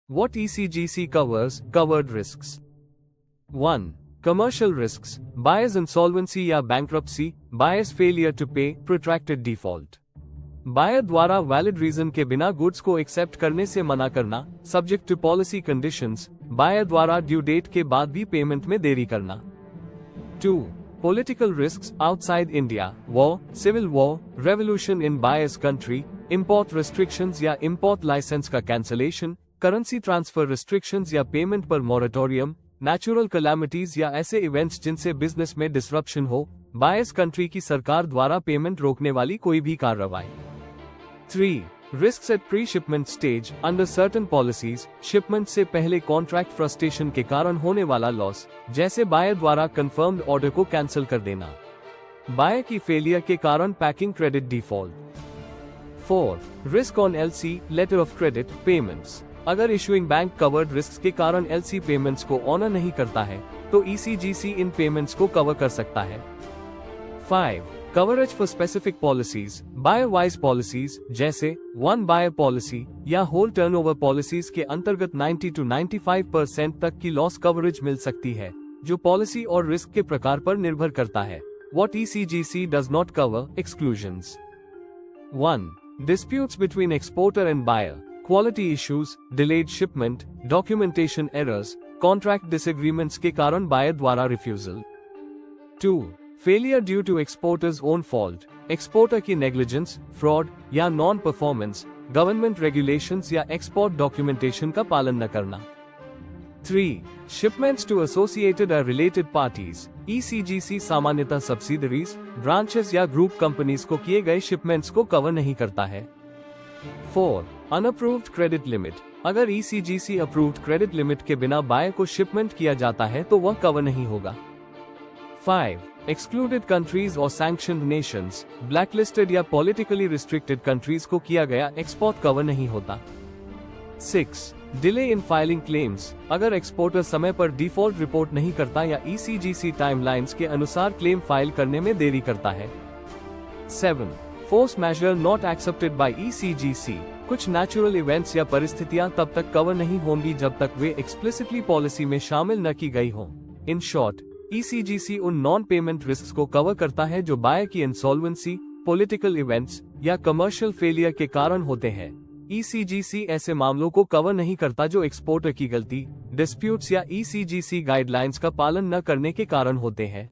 What ECGC covers? Covered risks. 1. Commercial risks. Buyer's insolvency या bankruptcy, buyer's failure to pay, protracted default. Buyer द्वारा valid reason के बिना goods को accept करने से मना करना, subject to policy conditions, buyer द्वारा ड्यू डेट के बाद भी पेमेंट में देरी करना. 2. Political risks outside India, war, civil war, revolution in buyer's country, import restrictions या import license का cancellation, currency transfer restrictions या पेमेंट पर moratorium, नेचुरल कैलामिटीज या ऐसे इवेंट्स जिनसे बिजनेस में डिसरप्शन हो, बायर्स कंट्री की सरकार द्वारा पेमेंट रोकने वाली कोई भी कार्रवाई. 3. Risks at pre-shipment stage, under certain policies, shipment से पहले कॉन्ट्रैक्ट फ्रस्ट्रेशन के कारण होने वाला लॉस, जैसे बायर द्वारा कंफर्म्ड ऑर्डर को कैंसिल कर देना. बायर की फेलियर के कारण packing credit default. 4. Risk on LC, letter of credit, payments. अगर इशुइंग बैंक कवर्ड रिस्क के कारण LC पेमेंट्स को ऑनर नहीं करता है, तो ECGC इन पेमेंट्स को कवर कर सकता है. 5. Coverage for specific policies, buyer wise policies, जैसे वन बायर पॉलिसी या होल टर्नओवर पॉलिसीज के अंतर्गत 90 to 95% तक की लॉस कवरेज मिल सकती है, जो पॉलिसी और रिस्क के प्रकार पर निर्भर करता है. What ECGC does not cover? Exclusions. 1. Disputes between exporter and buyer, quality issues, delayed shipment, documentation errors, contract disagreements के कारण बायर द्वारा refusal. 2. Failure due to exporter's own fault, exporter की नेग्लिजेंस, फ्रॉड या नॉन परफॉर्मेंस, गवर्नमेंट रेगुलेशंस या export documentation का पालन न करना. 3. Shipments to associated or related parties, ECGC सामान्यतः सब्सिडरीज, ब्रांचेस या ग्रुप कंपनीज को किए गए शिपमेंट्स को कवर नहीं करता है. 4. Unapproved credit limit, अगर ECGC अप्रूव्ड क्रेडिट लिमिट के बिना बायर को शिपमेंट किया जाता है तो वह कवर नहीं होगा. 5. Excluded countries और sanctioned nations, blacklisted या politically restricted countries को किया गया एक्सपोर्ट कवर नहीं होता. 6. Delay in filing claims, अगर एक्सपोर्टर समय पर डिफॉल्ट रिपोर्ट नहीं करता या ECGC टाइमलाइंस के अनुसार क्लेम फाइल करने में देरी करता है. 7. Force measure not accepted by ECGC, कुछ नेचुरल इवेंट्स या परिस्थितियां तब तक कवर नहीं होंगी जब तक वे एक्सप्लिसिटली पॉलिसी में शामिल न की गई हों. इन शॉर्ट, ECGC उन नॉन पेमेंट रिस्क को कवर करता है जो बायर की इंसॉल्वेंसी, पॉलिटिकल इवेंट्स या कमर्शियल फेलियर के कारण होते हैं. ECGC ऐसे मामलों को कवर नहीं करता जो एक्सपोर्टर की गलती, डिस्प्यूट्स या ECGC गाइडलाइंस का पालन न करने के कारण होते हैं.